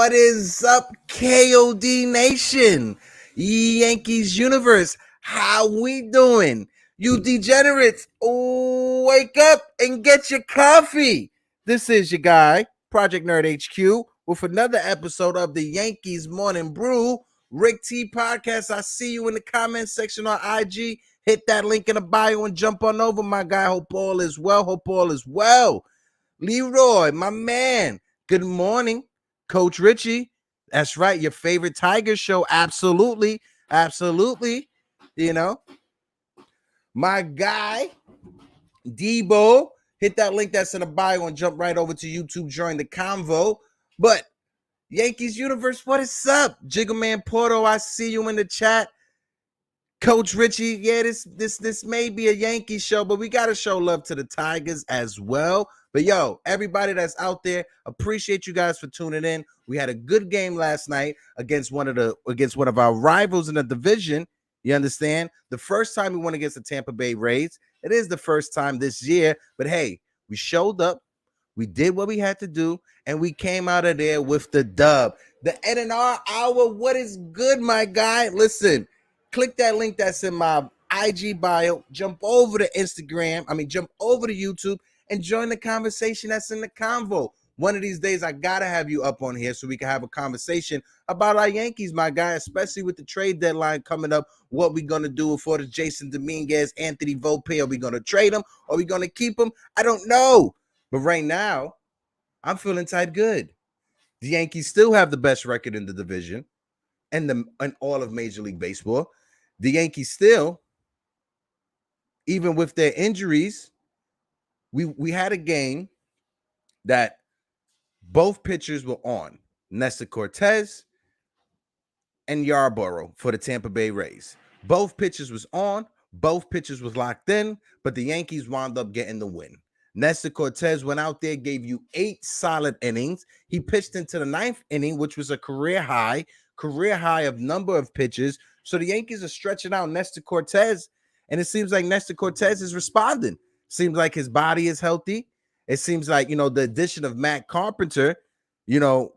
What is up, KOD Nation? Yankees Universe, how we doing? You degenerates, wake up and get your coffee. This is your guy, Project Nerd HQ, with another episode of the Yankees Morning Brew, Rick T Podcast. I see you in the comment section on IG. Hit that link in the bio and jump on over, my guy. Hope all is well. Leroy, my man, good morning. Coach Richie, that's right, your favorite Tiger show. Absolutely. You know, my guy, Debo, hit that link that's in the bio and jump right over to YouTube, join the convo. But Yankees Universe, what is up? Jiggle Man Porto, I see you in the chat. Coach Richie, yeah, this may be a Yankee show, but we got to show love to the Tigers as well. But yo, everybody that's out there, appreciate you guys for tuning in. We had a good game last night against one of our rivals in the division. You understand? The first time we went against the Tampa Bay Rays. It is the first time this year, but hey, we showed up. We did what we had to do, and we came out of there with the dub. The NR Hour, what is good, my guy? Listen, click that link that's in my IG bio. Jump over to YouTube and join the conversation that's in the convo. One of these days, I got to have you up on here so we can have a conversation about our Yankees, my guy, especially with the trade deadline coming up. What we going to do for the Jason Dominguez, Anthony Volpe? Are we going to trade him? Are we going to keep him? I don't know. But right now, I'm feeling tight good. The Yankees still have the best record in the division and all of Major League Baseball. The Yankees still, even with their injuries, we had a game that both pitchers were on. Nestor Cortez and Yarborough for the Tampa Bay Rays. Both pitchers was on. Both pitchers was locked in, but the Yankees wound up getting the win. Nestor Cortez went out there, gave you 8 solid innings. He pitched into the 9th inning, which was a career high of number of pitches. So the Yankees are stretching out Nestor Cortez, and it seems like Nestor Cortez is responding. Seems like his body is healthy. It seems like, the addition of Matt Carpenter,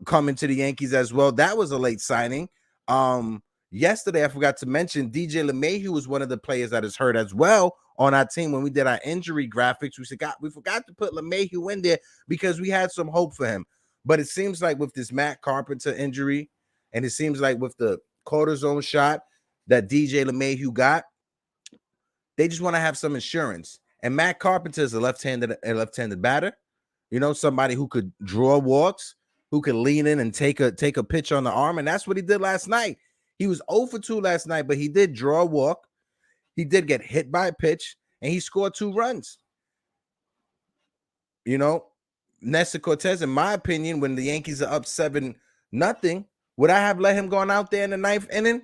coming to the Yankees as well. That was a late signing. Yesterday, I forgot to mention, DJ LeMahieu was one of the players that is hurt as well on our team. When we did our injury graphics, we forgot to put LeMahieu in there because we had some hope for him. But it seems like with this Matt Carpenter injury, and it seems like with the cortisone shot that DJ LeMahieu got, they just want to have some insurance. And Matt Carpenter is a left-handed batter, somebody who could draw walks, who could lean in and take a pitch on the arm, and that's what he did last night. He was 0 for 2 last night, but he did draw a walk. He did get hit by a pitch, and he scored 2 runs. Nestor Cortez, in my opinion, when the Yankees are up 7-0, would I have let him go out there in the 9th inning?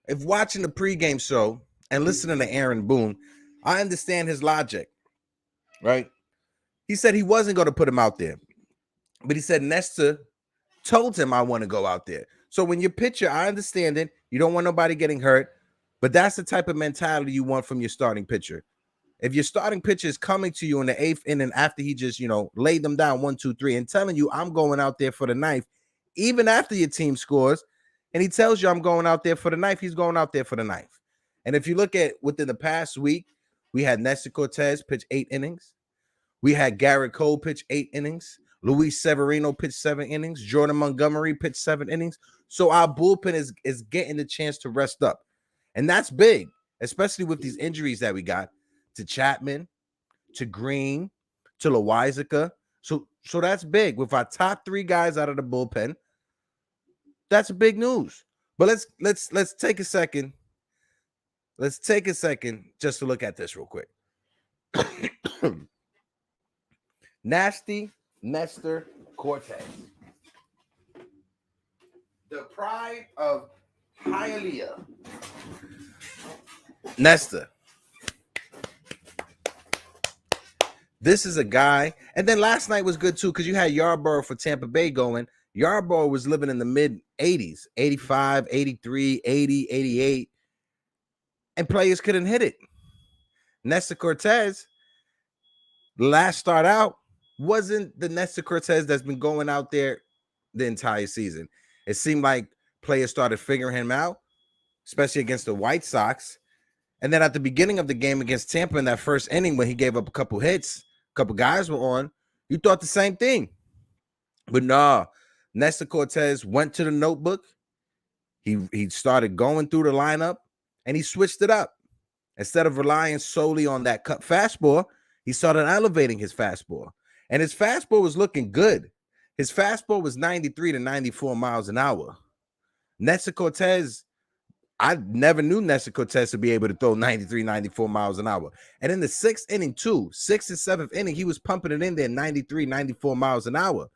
If watching the pregame show and listening to Aaron Boone, I understand his logic, right? He said he wasn't going to put him out there, but he said Nestor told him, I want to go out there. So when you're pitcher, I understand it. You don't want nobody getting hurt, but that's the type of mentality you want from your starting pitcher. If your starting pitcher is coming to you in the 8th inning after he just, laid them down 1, 2, 3 and telling you, I'm going out there for the 9th, even after your team scores, and he tells you I'm going out there for the 9th, he's going out there for the 9th. And if you look at within the past week, we had Nestor Cortez pitch 8 innings. We had Garrett Cole pitch 8 innings. Luis Severino pitched 7 innings. Jordan Montgomery pitched 7 innings. So our bullpen is getting the chance to rest up. And that's big, especially with these injuries that we got to Chapman, to Green, to Loizaga. So that's big. With our top 3 guys out of the bullpen, that's big news. But let's take a second. Let's take a second just to look at this real quick. Nasty Nestor Cortez. The pride of Hialeah. Nestor. This is a guy. And then last night was good too because you had Yarborough for Tampa Bay going. Yarborough was living in the mid-80s, 85, 83, 80, 88. And players couldn't hit it. Nestor Cortez, last start out, wasn't the Nestor Cortez that's been going out there the entire season. It seemed like players started figuring him out, especially against the White Sox. And then at the beginning of the game against Tampa in that first inning, when he gave up a couple hits, a couple guys were on, you thought the same thing. But nah, Nestor Cortez went to the notebook. He started going through the lineup, and he switched it up. Instead of relying solely on that cut fastball, he started elevating his fastball. And his fastball was looking good. His fastball was 93 to 94 miles an hour. Nestor Cortez, I never knew Nestor Cortez to be able to throw 93, 94 miles an hour. And in the sixth inning, too, sixth and seventh inning, he was pumping it in there 93, 94 miles an hour.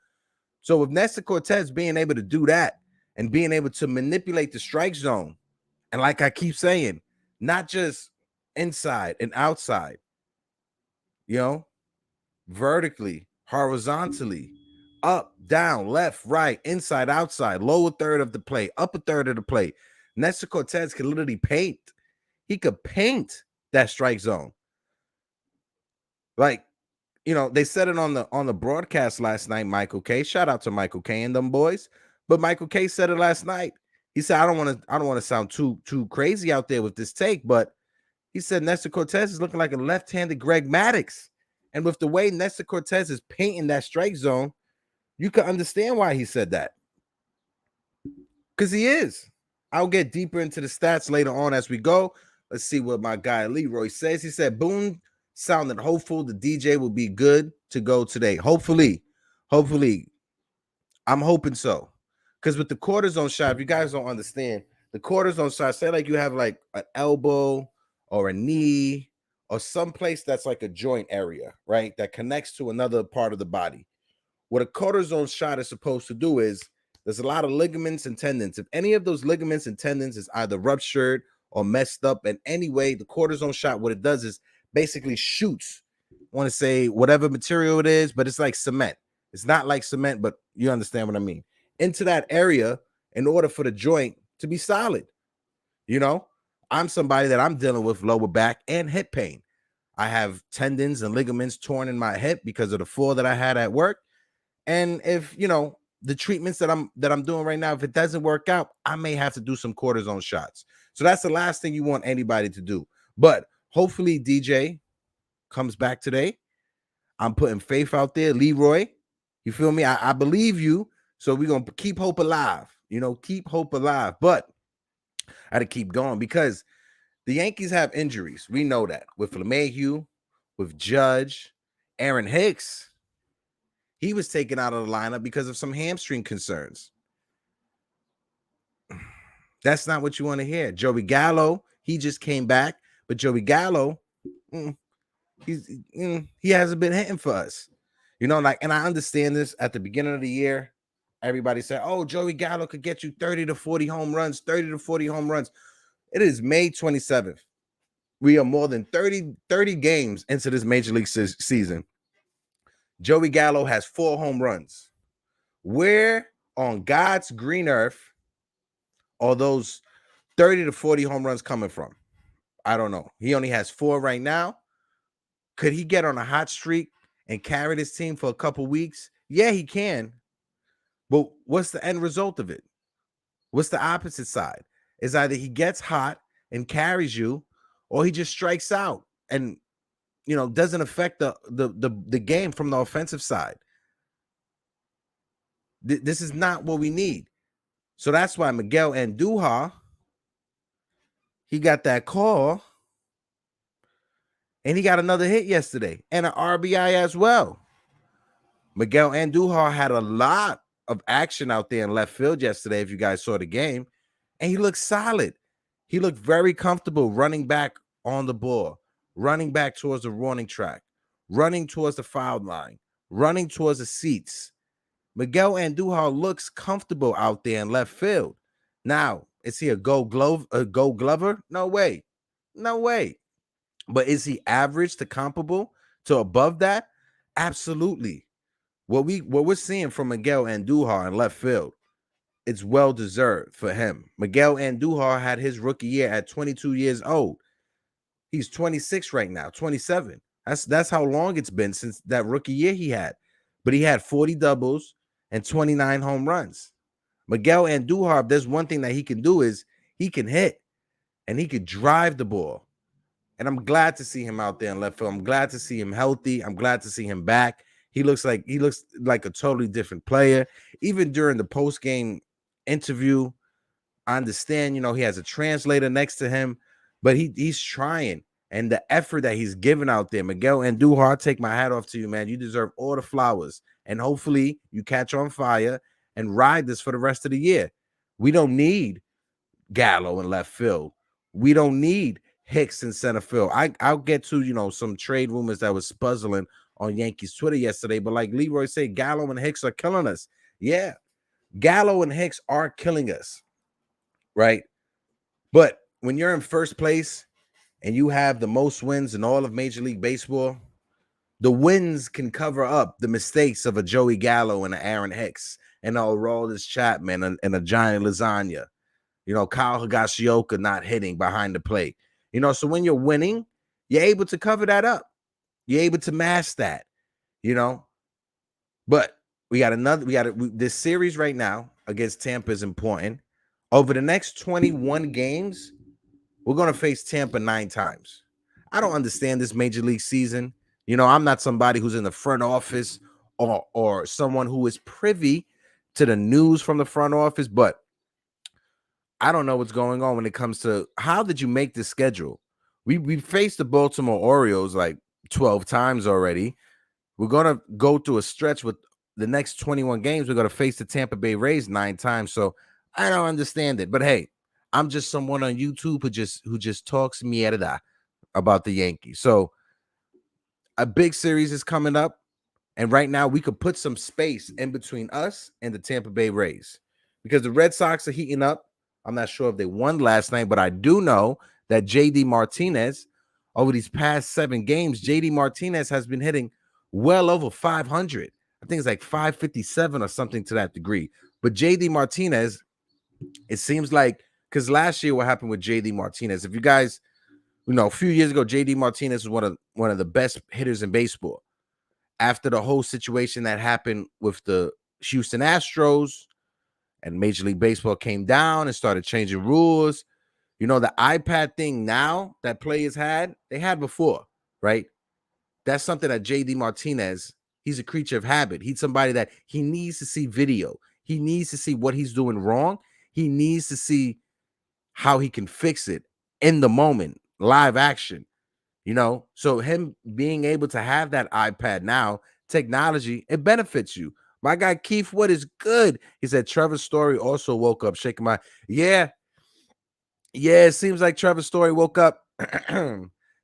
So with Nestor Cortez being able to do that and being able to manipulate the strike zone, and like I keep saying, not just inside and outside, vertically, horizontally, up, down, left, right, inside, outside, lower third of the plate, upper third of the plate. Nestor Cortez could literally paint. He could paint that strike zone. Like, they said it on the broadcast last night, Michael K. Shout out to Michael K and them boys. But Michael K said it last night. He said, I don't want to sound too crazy out there with this take, but he said Nestor Cortez is looking like a left-handed Greg Maddux. And with the way Nestor Cortez is painting that strike zone, you can understand why he said that. Because he is. I'll get deeper into the stats later on as we go. Let's see what my guy Leroy says. He said, Boone sounded hopeful the DJ will be good to go today. Hopefully. I'm hoping so. Because with the cortisone shot, if you guys don't understand, the cortisone shot, say like you have like an elbow or a knee or someplace that's like a joint area, right? That connects to another part of the body. What a cortisone shot is supposed to do is there's a lot of ligaments and tendons. If any of those ligaments and tendons is either ruptured or messed up in any way, the cortisone shot, what it does is basically shoots. I want to say whatever material it is, but it's like cement. It's not like cement, but you understand what I mean. Into that area in order for the joint to be solid. I'm somebody that I'm dealing with lower back and hip pain. I have tendons and ligaments torn in my hip because of the fall that I had at work. And if, the treatments that I'm doing right now, if it doesn't work out, I may have to do some cortisone shots. So that's the last thing you want anybody to do. But hopefully DJ comes back today. I'm putting faith out there. Leroy, you feel me? I believe you. So we're going to keep hope alive. Keep hope alive. But I had to keep going because the Yankees have injuries. We know that. With LeMahieu, with Judge, Aaron Hicks, he was taken out of the lineup because of some hamstring concerns. That's not what you want to hear. Joey Gallo, he just came back, but Joey Gallo, he hasn't been hitting for us. And I understand this at the beginning of the year. Everybody said, oh, Joey Gallo could get you 30 to 40 home runs. It is May 27th. We are more than 30 games into this Major League season. Joey Gallo has 4 home runs. Where on God's green earth are those 30 to 40 home runs coming from? I don't know. He only has 4 right now. Could he get on a hot streak and carry this team for a couple weeks? Yeah, he can. But what's the end result of it? What's the opposite side? It's either he gets hot and carries you, or he just strikes out and doesn't affect the game from the offensive side. This is not what we need. So that's why Miguel Andujar, he got that call, and he got another hit yesterday and an RBI as well. Miguel Andujar had a lot of action out there in left field yesterday, if you guys saw the game, and he looked solid. He looked very comfortable running back on the ball, running back towards the warning track, running towards the foul line, running towards the seats. Miguel Andujar looks comfortable out there in left field. Now, is he a Gold Glover? No way. But is he average to comparable to above that? Absolutely. What we're seeing from Miguel Andujar in left field, it's well deserved for him. Miguel Andujar had his rookie year at 22 years old. He's 26 right now, 27. That's how long it's been since that rookie year he had. But he had 40 doubles and 29 home runs. Miguel Andujar, there's one thing that he can do is he can hit and he could drive the ball. And I'm glad to see him out there in left field. I'm glad to see him healthy. I'm glad to see him back. He looks like a totally different player. Even during the post-game interview, I understand, he has a translator next to him, but he's trying. And the effort that he's giving out there, Miguel Andujar, take my hat off to you, man. You deserve all the flowers. And hopefully you catch on fire and ride this for the rest of the year. We don't need Gallo in left field. We don't need Hicks in center field. I'll get to, some trade rumors that was puzzling on Yankees Twitter yesterday, but like Leroy said, Gallo and Hicks are killing us. Yeah, Gallo and Hicks are killing us, right? But when you're in first place and you have the most wins in all of Major League Baseball, the wins can cover up the mistakes of a Joey Gallo and an Aaron Hicks and a Aroldis Chapman and a Johnny Lasagna. Kyle Higashioka not hitting behind the plate. So when you're winning, you're able to cover that up. You're able to mask that, But this series right now against Tampa is important. Over the next 21 games, we're going to face Tampa 9 times. I don't understand this Major League season. I'm not somebody who's in the front office or someone who is privy to the news from the front office, but I don't know what's going on when it comes to how did you make this schedule? We faced the Baltimore Orioles like 12 times already. We're going to go through a stretch with the next 21 games. We're going to face the Tampa Bay Rays 9 times. So I don't understand it. But hey, I'm just someone on YouTube who just talks mierda about the Yankees. So a big series is coming up. And right now we could put some space in between us and the Tampa Bay Rays because the Red Sox are heating up. I'm not sure if they won last night, but I do know that JD Martinez, over these past 7 games, JD Martinez has been hitting well over 500. I think it's like 557 or something to that degree. But JD Martinez, it seems like, because last year what happened with JD Martinez, if you guys, a few years ago, JD Martinez was one of the best hitters in baseball. After the whole situation that happened with the Houston Astros, and Major League Baseball came down and started changing rules. The iPad thing now that players they had before, right? That's something that JD Martinez, he's a creature of habit. He's somebody that he needs to see video. He needs to see what he's doing wrong. He needs to see how he can fix it in the moment, live action, So him being able to have that iPad now, technology, it benefits you. My guy Keith Wood is good. He said Trevor Story also woke up, shaking my yeah. It seems like Trevor Story woke up.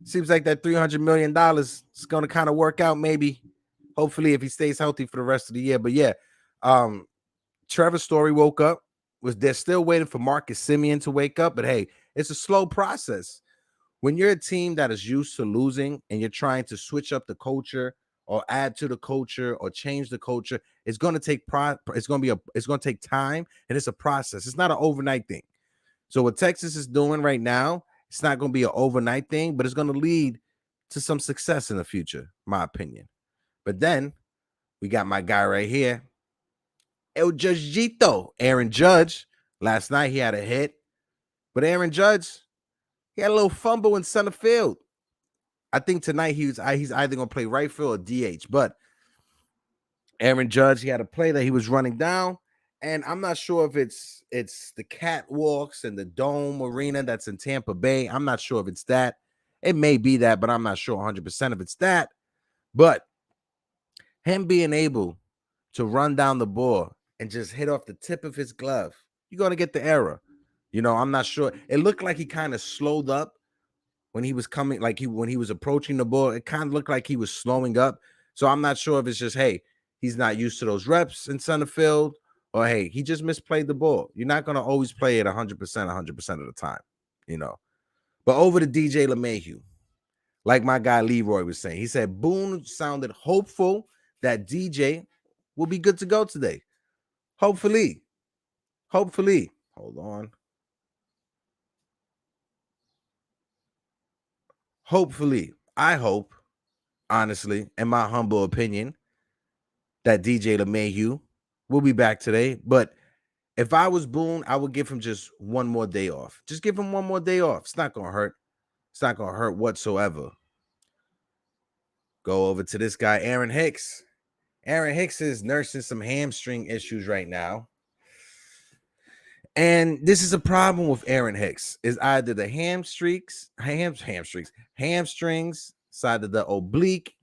Seems like that $300 million is going to kind of work out, maybe. Hopefully, if he stays healthy for the rest of the year. But yeah, Trevor Story woke up. They're still waiting for Marcus Semien to wake up, but hey, it's a slow process. When you're a team that is used to losing and you're trying to switch up the culture or add to the culture or change the culture, it's going to take it's going to take time, and it's a process. It's not an overnight thing. So what Texas is doing right now, it's not going to be an overnight thing, but it's going to lead to some success in the future, my opinion. But then we got my guy right here, El Judgito, Aaron Judge. Last night he had a hit, but Aaron Judge, he had a little fumble in center field. I think tonight he's either going to play right field or DH, but Aaron Judge, he had a play that he was running down, and I'm not sure if it's the catwalks and the Dome Arena that's in Tampa Bay. I'm not sure if it's that. It may be that, but I'm not sure 100% if it's that. But him being able to run down the ball and just hit off the tip of his glove, you're going to get the error. I'm not sure. It looked like he kind of slowed up when he was coming, when he was approaching the ball. It kind of looked like he was slowing up. So I'm not sure if it's just, hey, he's not used to those reps in center field, or hey, he just misplayed the ball. You're not going to always play it 100% of the time, But over to DJ LeMahieu, like my guy Leroy was saying, he said Boone sounded hopeful that DJ will be good to go today. Hopefully. Hold on. Hopefully. I hope, honestly, in my humble opinion, that DJ LeMahieu will be back today. But if I was Boone, I would give him just one more day off. Just give him one more day off. It's not going to hurt. It's not going to hurt whatsoever. Go over to this guy, Aaron Hicks. Aaron Hicks is nursing some hamstring issues right now. And this is a problem with Aaron Hicks. Is either the hamstrings, side of the oblique.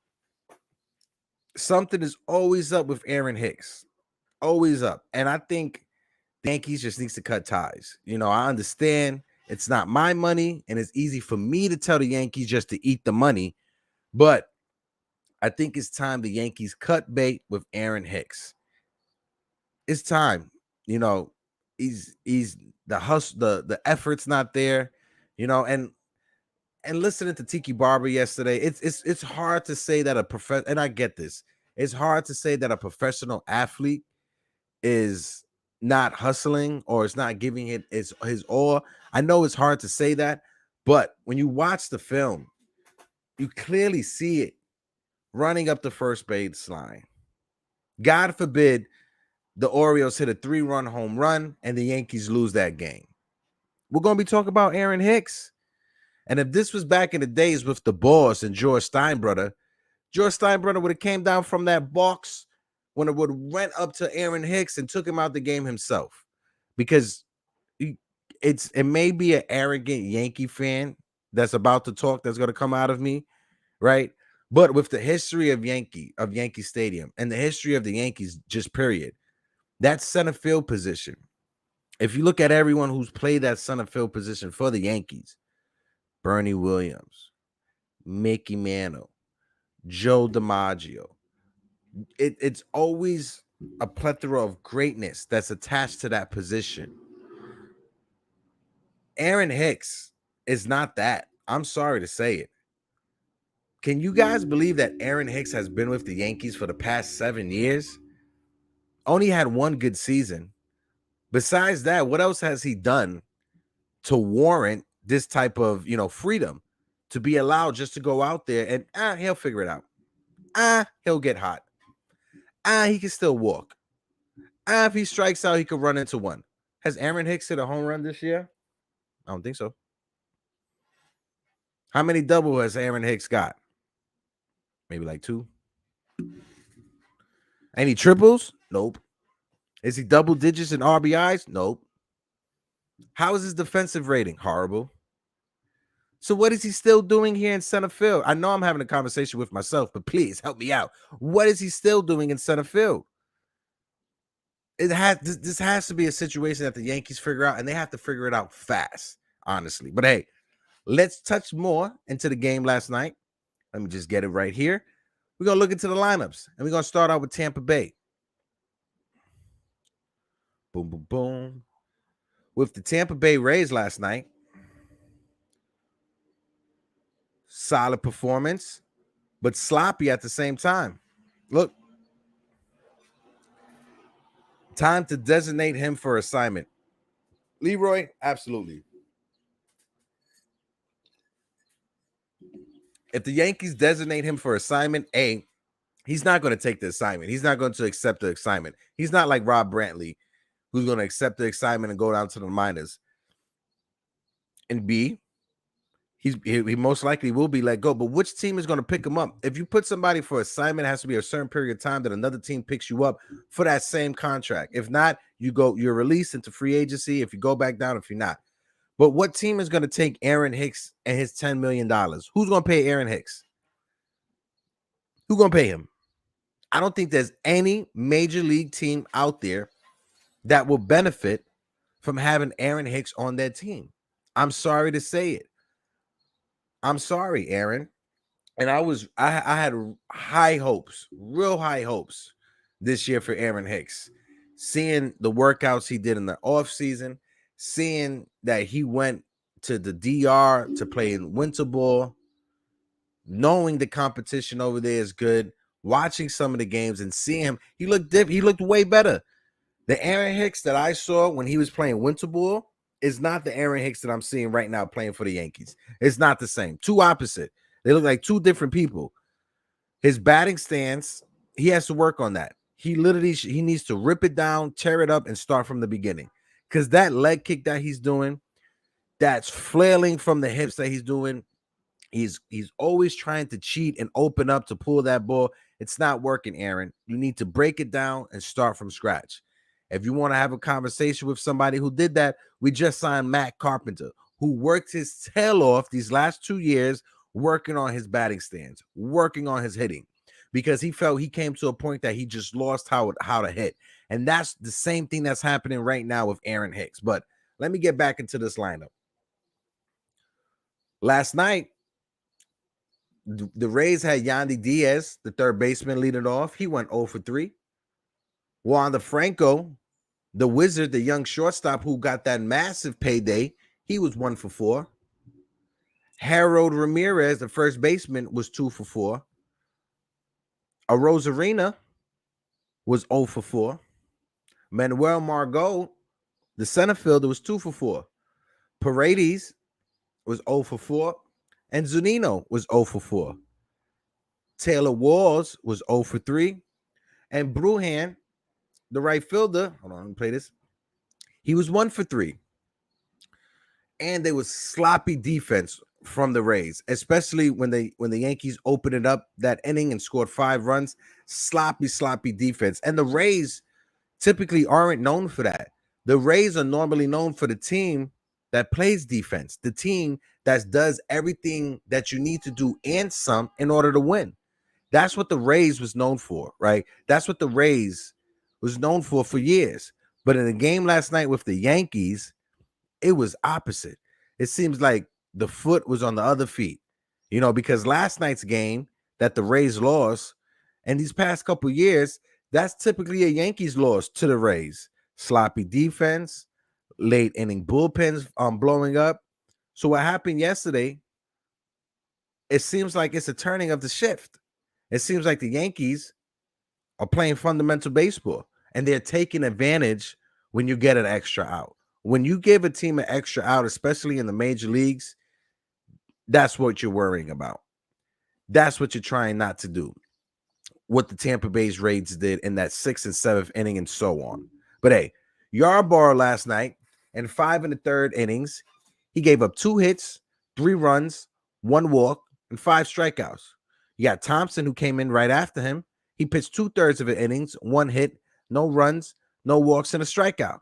Something is always up with Aaron Hicks. Always up. And I think the Yankees just needs to cut ties. You know, I understand it's not my money, and it's easy for me to tell the Yankees just to eat the money. But I think it's time the Yankees cut bait with Aaron Hicks. It's time. You know, he's the hustle, the effort's not there, you know, and listening to Tiki Barber yesterday, it's hard to say that and I get this. It's hard to say that a professional athlete is not hustling or is not giving it his all. I know it's hard to say that, but when you watch the film, you clearly see it running up the first base line. God forbid the Orioles hit a 3-run home run and the Yankees lose that game. We're going to be talking about Aaron Hicks. And if this was back in the days with the boss and George Steinbrenner would have came down from that box when it would have went up to Aaron Hicks and took him out the game himself. Because it may be an arrogant Yankee fan that's about to talk that's going to come out of me, right? But with the history of Yankee Stadium and the history of the Yankees, just period, that center field position, if you look at everyone who's played that center field position for the Yankees, Bernie Williams, Mickey Mantle, Joe DiMaggio, it's always a plethora of greatness that's attached to that position. Aaron Hicks is not that. I'm sorry to say it. Can you guys believe that Aaron Hicks has been with the Yankees for the past 7 years? Only had one good season. Besides that, what else has he done to warrant this type of, freedom to be allowed just to go out there and he'll figure it out. He'll get hot. He can still walk. If he strikes out, he could run into one. Has Aaron Hicks hit a home run this year? I don't think so. How many double has Aaron Hicks got? Maybe like 2. Any triples? Nope. Is he double digits in RBIs? Nope. How is his defensive rating? Horrible. So what is he still doing here in center field? I know I'm having a conversation with myself, but please help me out. What is he still doing in center field? This has to be a situation that the Yankees figure out, and they have to figure it out fast, honestly. But hey, let's touch more into the game last night. Let me just get it right here. We're going to look into the lineups, and we're going to start out with Tampa Bay. Boom, boom, boom. With the Tampa Bay Rays last night, solid performance, but sloppy at the same time. Look, time to designate him for assignment. Leroy, absolutely. If the Yankees designate him for assignment, he's not going to take the assignment. He's not going to accept the assignment. He's not like Rob Brantley, who's going to accept the assignment and go down to the minors. And B, he most likely will be let go. But which team is going to pick him up? If you put somebody for assignment, it has to be a certain period of time that another team picks you up for that same contract. If not, you're released into free agency. If you go back down, if you're not. But what team is going to take Aaron Hicks and his $10 million? Who's going to pay Aaron Hicks? Who's going to pay him? I don't think there's any major league team out there that will benefit from having Aaron Hicks on their team. I'm sorry to say it. I'm sorry, Aaron. And I had high hopes, real high hopes this year for Aaron Hicks. Seeing the workouts he did in the offseason, seeing that he went to the DR to play in winter ball, knowing the competition over there is good, watching some of the games and seeing him, he looked way better. The Aaron Hicks that I saw when he was playing winter ball is not the Aaron Hicks that I'm seeing right now playing for the Yankees. It's not the same. Two opposite. They look like two different people. His batting stance, he has to work on that. he needs to rip it down, tear it up, and start from the beginning. Because that leg kick that he's doing, that's flailing from the hips that he's doing, he's always trying to cheat and open up to pull that ball. It's not working, Aaron. You need to break it down and start from scratch. If you want to have a conversation with somebody who did that, we just signed Matt Carpenter, who worked his tail off these last 2 years working on his batting stance, working on his hitting, because he felt he came to a point that he just lost how to hit. And that's the same thing that's happening right now with Aaron Hicks. But let me get back into this lineup. Last night, the Rays had Yandy Diaz, the third baseman, leading off. He went 0 for 3. Wander Franco, the wizard, the young shortstop who got that massive payday, he was 1 for 4. Harold Ramirez, the first baseman, was 2 for 4. Arozarena was 0 for 4. Manuel Margot, the center fielder, was 2 for 4. Paredes was 0 for 4. And Zunino was 0 for 4. Taylor Walls was 0 for 3. And Brewhan, the right fielder, hold on, let me play this. He was 1 for 3. And there was sloppy defense from the Rays, especially when the Yankees opened it up that inning and scored 5 runs. Sloppy defense. And the Rays typically aren't known for that. The Rays are normally known for the team that plays defense, the team that does everything that you need to do and some in order to win. That's what the Rays was known for, right? That's what the Rays was known for years. But in the game last night with the Yankees, it was opposite. It seems like the foot was on the other feet, because last night's game that the Rays lost, and these past couple years, that's typically a Yankees loss to the Rays. Sloppy defense, late inning bullpens blowing up. So what happened yesterday, it seems like it's a turning of the shift. It seems like the Yankees are playing fundamental baseball, and they're taking advantage when you get an extra out. When you give a team an extra out, especially in the major leagues, that's what you're worrying about. That's what you're trying not to do. What the Tampa Bay's Rays did in that 6th and 7th inning and so on. But hey, Yarborough last night in 5 1/3 innings, he gave up 2 hits, 3 runs, 1 walk, and 5 strikeouts. You got Thompson, who came in right after him. He pitched 2/3 of the innings, 1 hit, no runs, no walks, and a strikeout.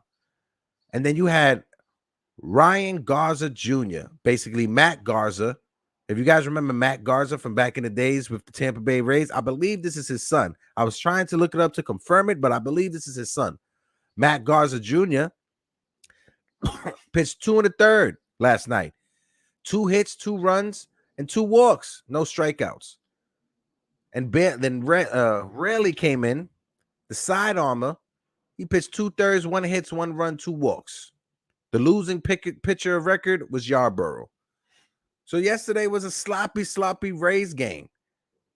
And then you had Marwyn Garza Jr., basically Matt Garza. If you guys remember Matt Garza from back in the days with the Tampa Bay Rays, I believe this is his son. I was trying to look it up to confirm it, but I believe this is his son. Matt Garza Jr. pitched 2 1/3 last night. 2 hits, 2 runs, and 2 walks, no strikeouts. And then Rarely came in, the side armor. He pitched 2/3, 1 hits, 1 run, 2 walks. The losing pitcher of record was Yarborough. So yesterday was a sloppy Rays game.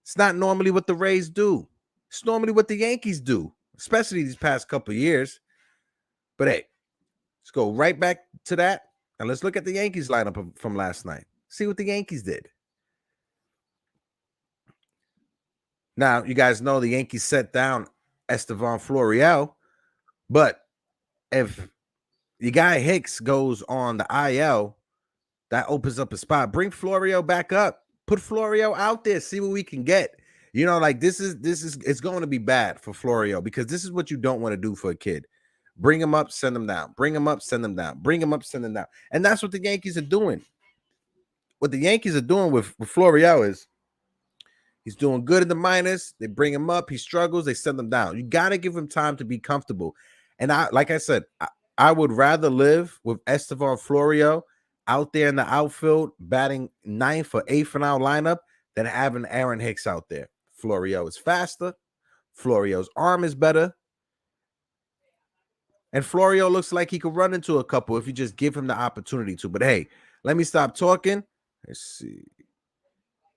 It's not normally what the Rays do. It's normally what the Yankees do, especially these past couple of years. But hey, let's go right back to that, and let's look at the Yankees lineup from last night. See what the Yankees did. Now, you guys know the Yankees set down Estevan Florial, but if your guy Hicks goes on the IL, that opens up a spot. Bring Florial back up. Put Florial out there. See what we can get. This is it's going to be bad for Florial, because this is what you don't want to do for a kid. Bring him up, send him down. Bring him up, send him down. Bring him up, send him down. And that's what the Yankees are doing. What the Yankees are doing with Florial is he's doing good in the minors. They bring him up. He struggles. They send him down. You got to give him time to be comfortable. And like I said, I would rather live with Estevan Florial out there in the outfield batting 9th or 8th in our lineup than having Aaron Hicks out there. Florial is faster. Florial's arm is better. And Florial looks like he could run into a couple if you just give him the opportunity to. But hey, let me stop talking. Let's see.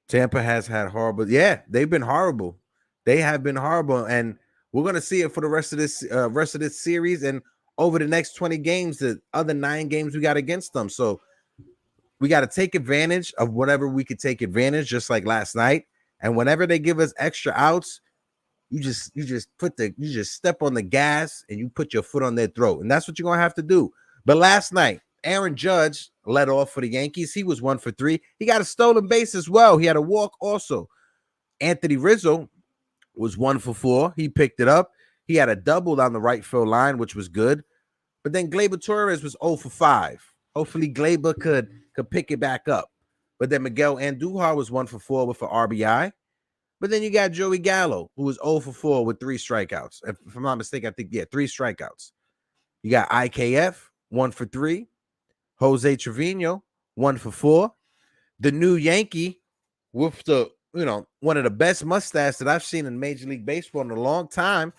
Tampa has had horrible. Yeah, they've been horrible. They have been horrible. And we're going to see it for the rest of this series and over the next 20 games, the other 9 games we got against them. So we got to take advantage of whatever we could take advantage, just like last night. And whenever they give us extra outs, you just step on the gas and you put your foot on their throat. And that's what you're going to have to do. But last night, Aaron Judge led off for the Yankees. He was 1 for 3. He got a stolen base as well. He had a walk also. Anthony Rizzo was 1 for 4. He picked it up. He had a double down the right field line, which was good. But then Gleyber Torres was 0 for 5. Hopefully Gleyber could pick it back up. But then Miguel Andujar was 1 for 4 with an RBI. But then you got Joey Gallo, who was 0 for 4 with 3 strikeouts. If I'm not mistaken, I think, 3 strikeouts. You got IKF, 1 for 3. Jose Trevino, 1 for 4. The new Yankee with one of the best mustaches that I've seen in Major League Baseball in a long time,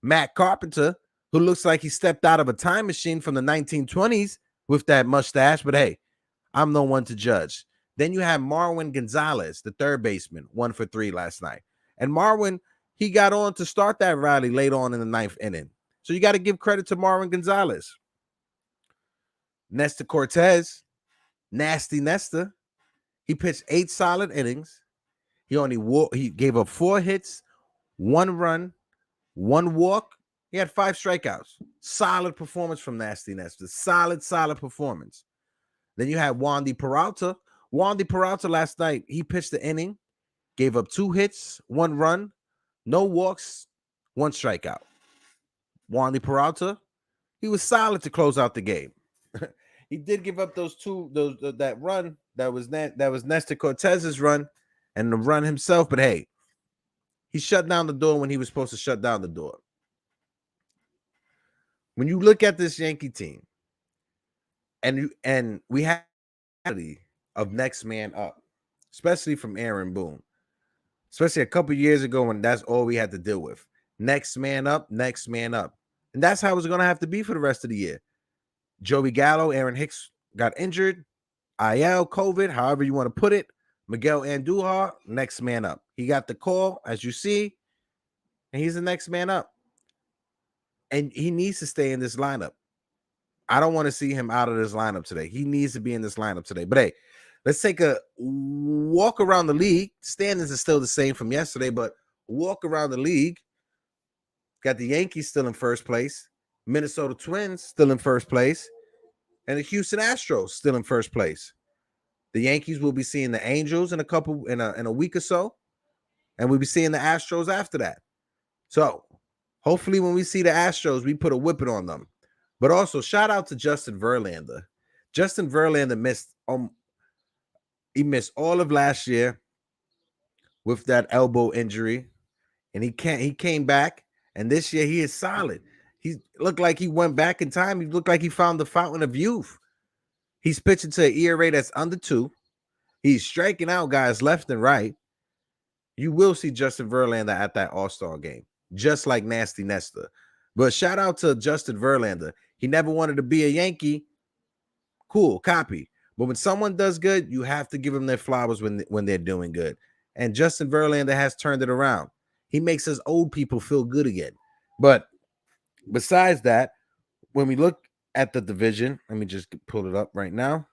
Matt Carpenter, who looks like he stepped out of a time machine from the 1920s with that mustache. But hey, I'm no one to judge. Then you have Marwyn Gonzalez, the third baseman, 1 for 3 last night. And Marwyn, he got on to start that rally late on in the 9th inning. So you got to give credit to Marwyn Gonzalez. Nestor Cortez, Nasty Nestor, he pitched 8 solid innings. He gave up 4 hits, 1 run, 1 walk. He had 5 strikeouts. Solid performance from Nasty Nestor. Solid performance. Then you had Wandy Peralta. Wandy Peralta last night, he pitched the inning, gave up 2 hits, 1 run, no walks, 1 strikeout. Wandy Peralta, he was solid to close out the game. He did give up that run that was Nestor Cortez's run and the run himself, but hey, he shut down the door when he was supposed to shut down the door. When you look at this Yankee team, and we have of next man up, especially from Aaron Boone, especially a couple years ago when that's all we had to deal with. Next man up. And that's how it's going to have to be for the rest of the year. Joey Gallo, Aaron Hicks got injured, IL, COVID, however you want to put it. Miguel Andujar, next man up. He got the call, as you see, and he's the next man up. And he needs to stay in this lineup. I don't want to see him out of this lineup today. He needs to be in this lineup today. But hey, let's take a walk around the league. Standings are still the same from yesterday, but walk around the league. Got the Yankees still in first place, Minnesota Twins still in first place, and the Houston Astros still in first place. The Yankees will be seeing the Angels in a week or so, and we'll be seeing the Astros after that. So hopefully when we see the Astros, we put a whipping on them. But also shout out to Justin Verlander. Justin Verlander missed all of last year with that elbow injury, and he came back, and this year he is solid. He looked like he went back in time. He looked like he found the fountain of youth. He's pitching to an ERA that's under 2. He's striking out guys left and right. You will see Justin Verlander at that All-Star game, just like Nasty Nestor. But shout out to Justin Verlander. He never wanted to be a Yankee. Cool, copy. But when someone does good, you have to give them their flowers when they're doing good. And Justin Verlander has turned it around. He makes us old people feel good again. But besides that, when we look at the division, let me just pull it up right now.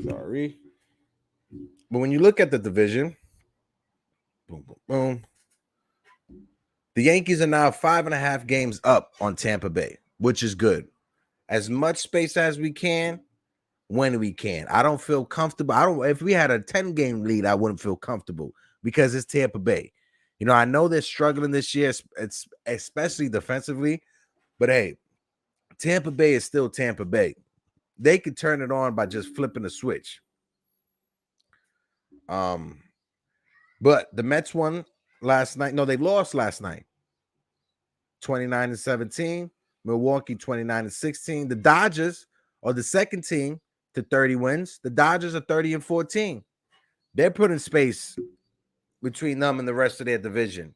Sorry. But when you look at the division, boom, boom, boom. The Yankees are now 5.5 games up on Tampa Bay, which is good. As much space as we can, when we can. I don't feel comfortable. If we had a 10-game lead, I wouldn't feel comfortable because it's Tampa Bay. You know, I know they're struggling this year, it's especially defensively, but hey, Tampa Bay is still Tampa Bay. They could turn it on by just flipping a switch. But the Mets won last night. No, they lost last night. 29-17. Milwaukee 29-16. The Dodgers are the second team to 30 wins. The Dodgers are 30-14. They're putting space between them and the rest of their division.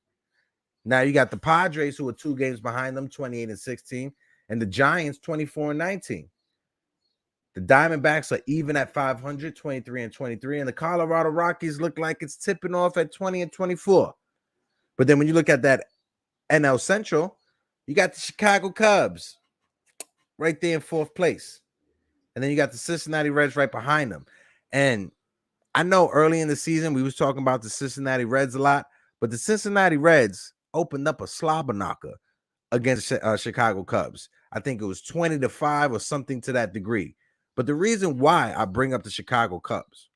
Now you got the Padres, who are 2 games behind them, 28-16, and the Giants 24-19. The Diamondbacks are even at 500, 23-23, and the Colorado Rockies look like it's tipping off at 20-24. But then when you look at that NL Central, you got the Chicago Cubs right there in 4th place. And then you got the Cincinnati Reds right behind them. And I know early in the season we was talking about the Cincinnati Reds a lot, but the Cincinnati Reds opened up a slobber knocker against Chicago Cubs. I think it was 20-5 or something to that degree. But the reason why I bring up the Chicago Cubs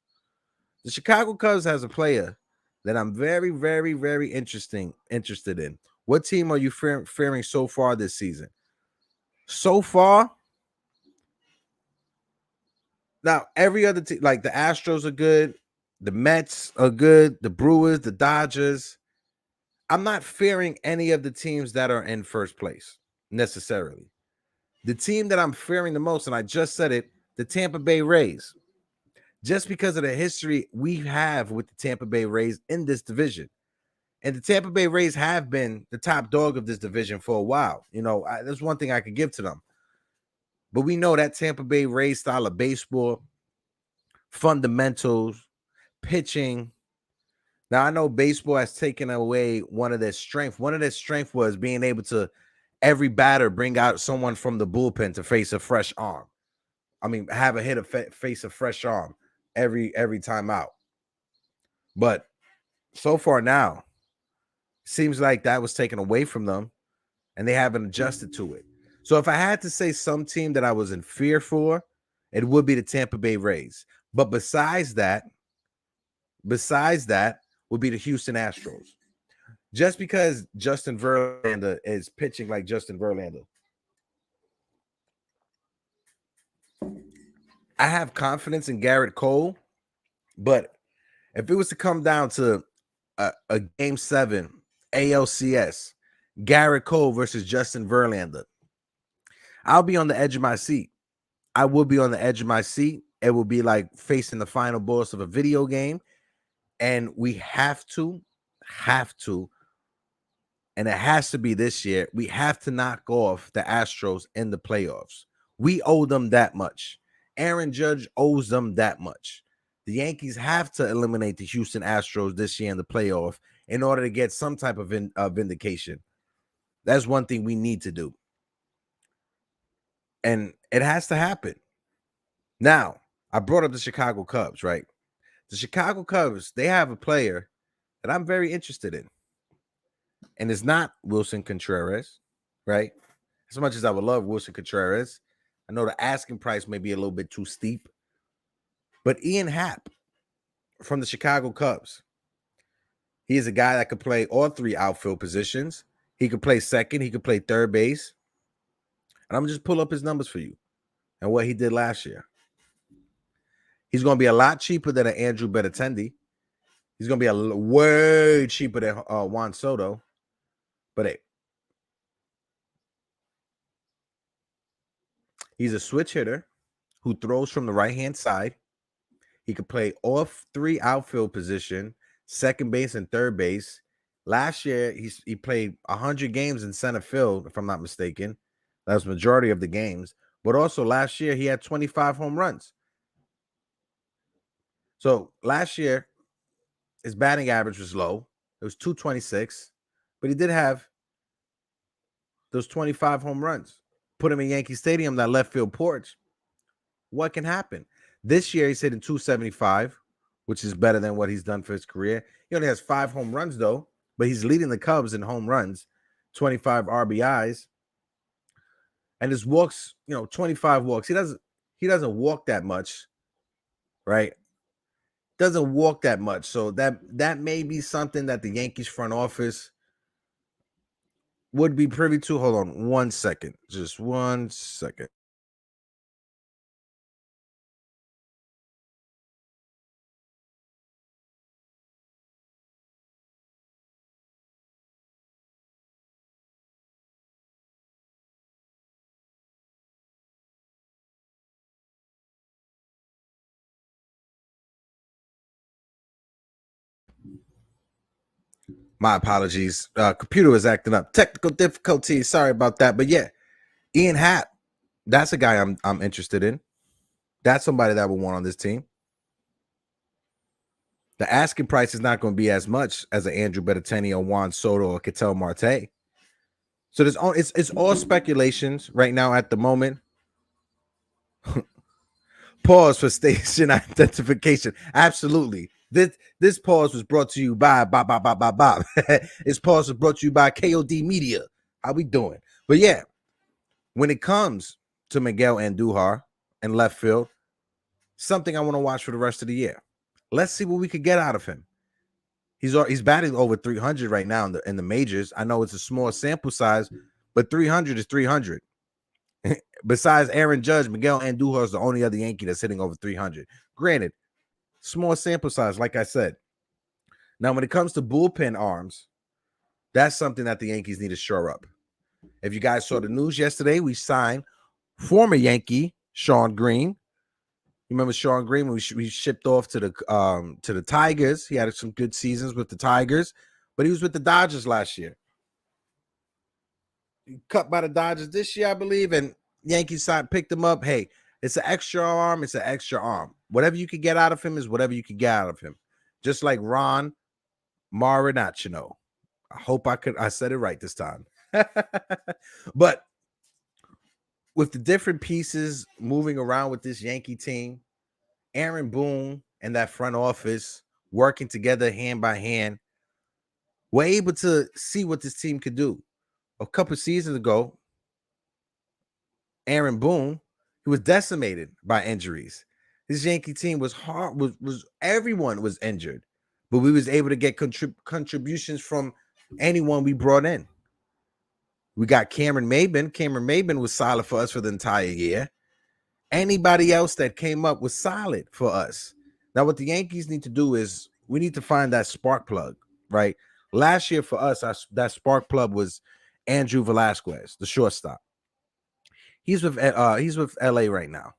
has a player that I'm very, very, very interested in. What team are you fearing so far this season? So far, now every other team, like the Astros are good, the Mets are good, the Brewers, the Dodgers. I'm not fearing any of the teams that are in first place necessarily. The team that I'm fearing the most, and I just said it, the Tampa Bay Rays. Just because of the history we have with the Tampa Bay Rays in this division. And the Tampa Bay Rays have been the top dog of this division for a while. You know, there's one thing I could give to them. But we know that Tampa Bay Rays style of baseball, fundamentals, pitching. Now, I know baseball has taken away one of their strengths. One of their strengths was being able to, every batter, bring out someone from the bullpen to face a fresh arm. I mean, have a hitter face a fresh arm every time out. But so far now, seems like that was taken away from them, and they haven't adjusted to it. So if I had to say some team that I was in fear for, it would be the Tampa Bay Rays. But besides that would be the Houston Astros. Just because Justin Verlander is pitching like Justin Verlander, I have confidence in Garrett Cole, but if it was to come down to a Game 7 ALCS, Garrett Cole versus Justin Verlander, I'll be on the edge of my seat. I will be on the edge of my seat. It will be like facing the final boss of a video game, and we have to, and it has to be this year, we have to knock off the Astros in the playoffs. We owe them that much. Aaron Judge owes them that much. The Yankees have to eliminate the Houston Astros this year in the playoff in order to get some type of vindication. That's one thing we need to do. And it has to happen. Now, I brought up the Chicago Cubs, right? The Chicago Cubs, they have a player that I'm very interested in. And it's not Wilson Contreras, right? As much as I would love Wilson Contreras, I know the asking price may be a little bit too steep. But Ian Happ from the Chicago Cubs, he is a guy that could play all three outfield positions. He could play second. He could play third base. And I'm going to just pull up his numbers for you and what he did last year. He's going to be a lot cheaper than an Andrew Benintendi. He's going to be way cheaper than Juan Soto. But hey, he's a switch hitter who throws from the right-hand side. He could play all three outfield position, second base and third base. Last year, he played 100 games in center field, if I'm not mistaken. That was the majority of the games. But also last year, he had 25 home runs. So last year, his batting average was low. It was 226. But he did have those 25 home runs. Put him in Yankee Stadium, that left field porch. What can happen? This year, he's hitting 275, which is better than what he's done for his career. He only has 5 home runs, though, but he's leading the Cubs in home runs, 25 RBIs. And his walks, 25 walks. He doesn't walk that much, right? Doesn't walk that much. So that may be something that the Yankees front office would be privy to. Hold on 1 second. Just 1 second. My apologies. Computer was acting up. Technical difficulties. Sorry about that. But yeah, Ian Happ, that's a guy I'm interested in. That's somebody that I would want on this team. The asking price is not going to be as much as an Andrew Benintendi or Juan Soto or Ketel Marte. So it's all speculations right now at the moment. Pause for station identification. Absolutely. This pause was brought to you by Bob. This pause was brought to you by KOD Media. How we doing? But yeah, when it comes to Miguel Andujar and left field, something I want to watch for the rest of the year. Let's see what we could get out of him. He's batting over 300 right now in the majors. I know it's a small sample size, but 300 is 300. Besides Aaron Judge, Miguel Andujar is the only other Yankee that's hitting over 300. Granted, small sample size, like I said. Now, when it comes to bullpen arms, that's something that the Yankees need to shore up. If you guys saw the news yesterday, we signed former Yankee Shawn Green. You remember Shawn Green when we shipped off to the Tigers? He had some good seasons with the Tigers, but he was with the Dodgers last year. Cut by the Dodgers this year, I believe, and Yankees side picked him up. Hey, it's an extra arm. It's an extra arm. Whatever you could get out of him is whatever you could get out of him. Just like Ron Marinaccio. I hope I said it right this time. But with the different pieces moving around with this Yankee team, Aaron Boone and that front office working together hand by hand, we're able to see what this team could do. A couple seasons ago, Aaron Boone, he was decimated by injuries. This Yankee team was hard, was everyone was injured, but we was able to get contributions from anyone we brought in. We got Cameron Maybin. Cameron Maybin was solid for us for the entire year. Anybody else that came up was solid for us. Now, what the Yankees need to do is we need to find that spark plug, right? Last year for us, that spark plug was Andrew Velasquez, the shortstop. He's with LA right now.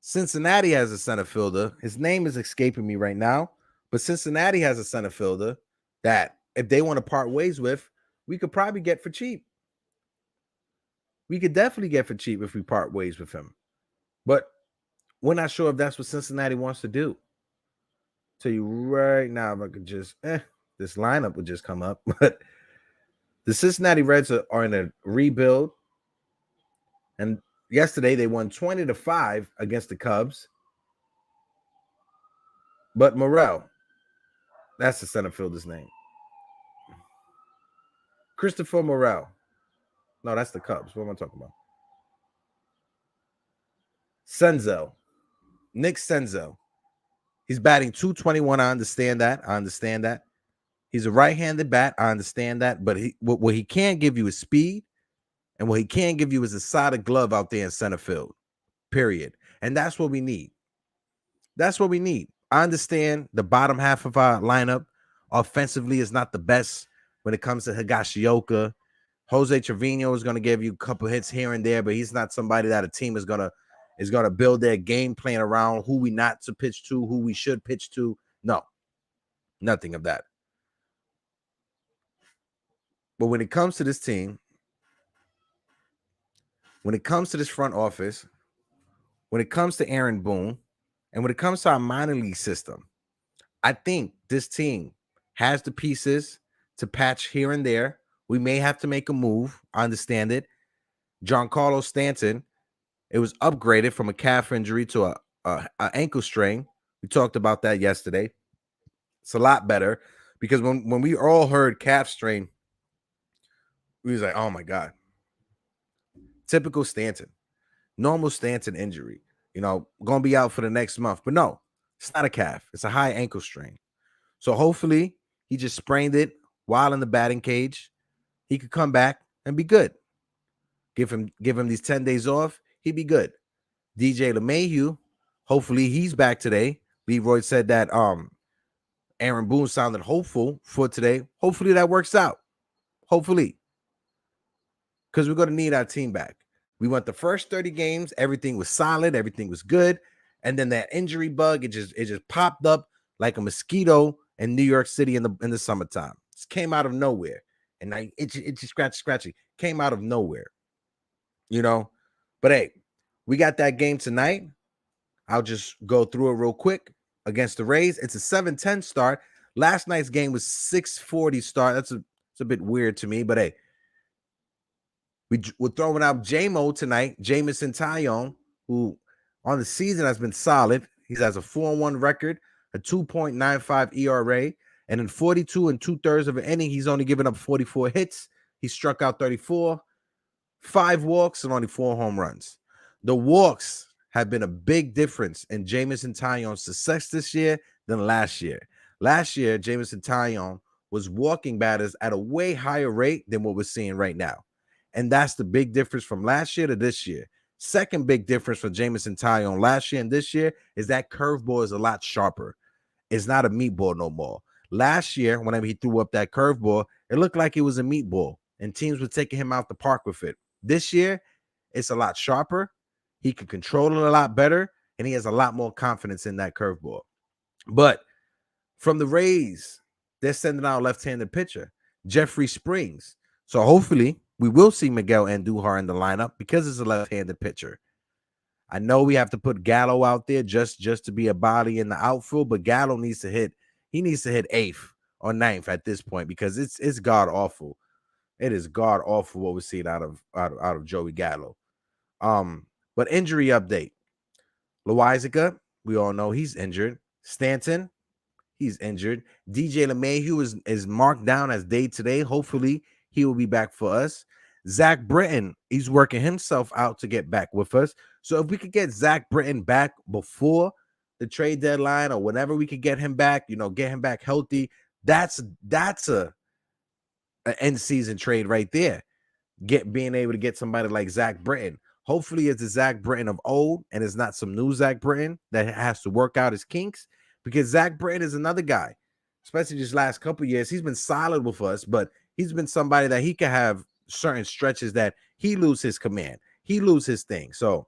Cincinnati has a center fielder. His name is escaping me right now, but Cincinnati has a center fielder that if they want to part ways with, we could probably get for cheap. We could definitely get for cheap if we part ways with him. But we're not sure if that's what Cincinnati wants to do. Tell you right now, if I could just, this lineup would just come up. But the Cincinnati Reds are in a rebuild. And yesterday they won 20-5 against the Cubs. But Morel, that's the center fielder's name. Christopher Morel. No, that's the Cubs. What am I talking about? Senzel. Nick Senzel. He's batting .221. I understand that. He's a right-handed bat. I understand that. But what he can't give you is speed. And what he can give you is a solid glove out there in center field. Period. And that's what we need. That's what we need. I understand the bottom half of our lineup offensively is not the best when it comes to Higashioka. Jose Trevino is going to give you a couple hits here and there, but he's not somebody that a team is going to build their game plan around, who we not to pitch to, who we should pitch to. No, nothing of that. But when it comes to this team, when it comes to this front office, when it comes to Aaron Boone, and when it comes to our minor league system, I think this team has the pieces to patch here and there. We may have to make a move. I understand it. Giancarlo Stanton, it was upgraded from a calf injury to a ankle strain. We talked about that yesterday. It's a lot better because when we all heard calf strain, we was like, oh my God. Typical Stanton. Normal Stanton injury. Going to be out for the next month. But no, it's not a calf. It's a high ankle strain. So hopefully he just sprained it while in the batting cage. He could come back and be good. Give him these 10 days off. He'd be good. DJ LeMahieu, hopefully he's back today. Leroy said that Aaron Boone sounded hopeful for today. Hopefully that works out. Hopefully. Because we're going to need our team back. We went the first 30 games. Everything was solid. Everything was good. And then that injury bug, it just popped up like a mosquito in New York City in the summertime. It came out of nowhere. And it just scratchy. Came out of nowhere. But hey, we got that game tonight. I'll just go through it real quick against the Rays. It's a 7:10 start. Last night's game was 6:40 start. It's a bit weird to me, but hey, we're throwing out J-Mo tonight, Jameson Tyone, who On the season has been solid. He has a 4-1 record, a 2.95 ERA, and in 42 and 2/3 of an inning, he's only given up 44 hits. He struck out 34, 5 walks, and only 4 home runs. The walks have been a big difference in Jameson Taillon's success this year than last year. Last year, Jameson Taillon was walking batters at a way higher rate than what we're seeing right now. And that's the big difference from last year to this year. Second big difference for Jameson Taillon last year and this year is that curveball is a lot sharper. It's not a meatball no more. Last year, whenever he threw up that curveball, it looked like it was a meatball, and teams were taking him out the park with it. This year, it's a lot sharper. He can control it a lot better, and he has a lot more confidence in that curveball. But from the Rays, they're sending out a left-handed pitcher, Jeffrey Springs. So hopefully we will see Miguel Andujar in the lineup because it's a left-handed pitcher. I know we have to put Gallo out there just to be a body in the outfield, but Gallo needs to hit. He needs to hit 8th or 9th at this point because it's god awful. It is god awful what we're seeing out of Joey Gallo. But injury update: Loizaga, we all know he's injured. Stanton, he's injured. DJ LeMahieu is marked down as day today. Hopefully, he will be back for us. Zach Britton, he's working himself out to get back with us. So if we could get Zach Britton back before the trade deadline or whenever we could get him back, get him back healthy, that's a end season trade right there. Being able to get somebody like Zach Britton. Hopefully it's the Zach Britton of old and it's not some new Zach Britton that has to work out his kinks, because Zach Britton is another guy, especially these last couple of years. He's been solid with us, but he's been somebody that he can have certain stretches that he loses his command. He loses his thing. So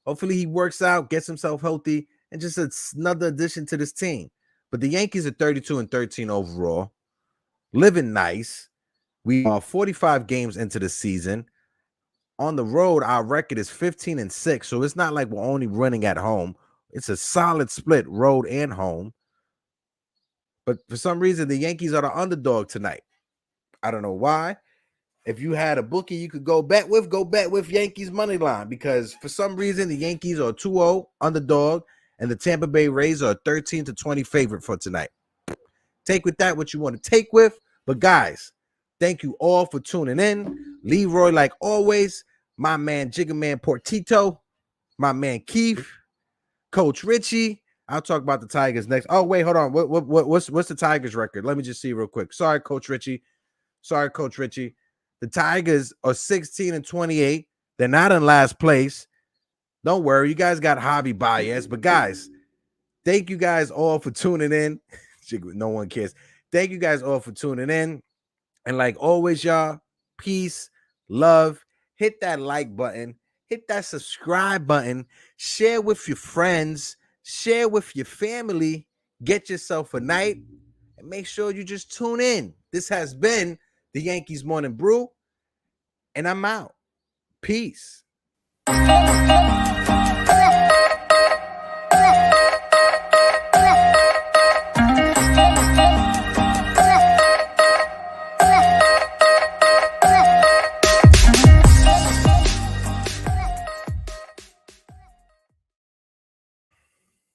hopefully he works out, gets himself healthy, and just another addition to this team. But the Yankees are 32-13 overall, living nice. We are 45 games into the season. On the road, our record is 15-6. So it's not like we're only running at home. It's a solid split, road and home. But for some reason, the Yankees are the underdog tonight. I don't know why. If you had a bookie you could go bet with Yankees money line, because for some reason the Yankees are 2-0 underdog and the Tampa Bay Rays are a 13-20 favorite for tonight. Take with that what you want to take with. But guys, thank you all for tuning in. Leroy, like always, my man Jigga Man Portito, my man Keith, Coach Richie. I'll talk about the Tigers next. Oh, wait, hold on. What's the Tigers record? Let me just see real quick. Sorry, Coach Richie. The Tigers are 16-28. They're not in last place. Don't worry. You guys got hobby bias. But guys, thank you guys all for tuning in. No one cares. Thank you guys all for tuning in. And like always, y'all, peace, love. Hit that like button. Hit that subscribe button. Share with your friends. Share with your family. Get yourself a night. And make sure you just tune in. This has been the Yankees Morning Brew. And I'm out. Peace.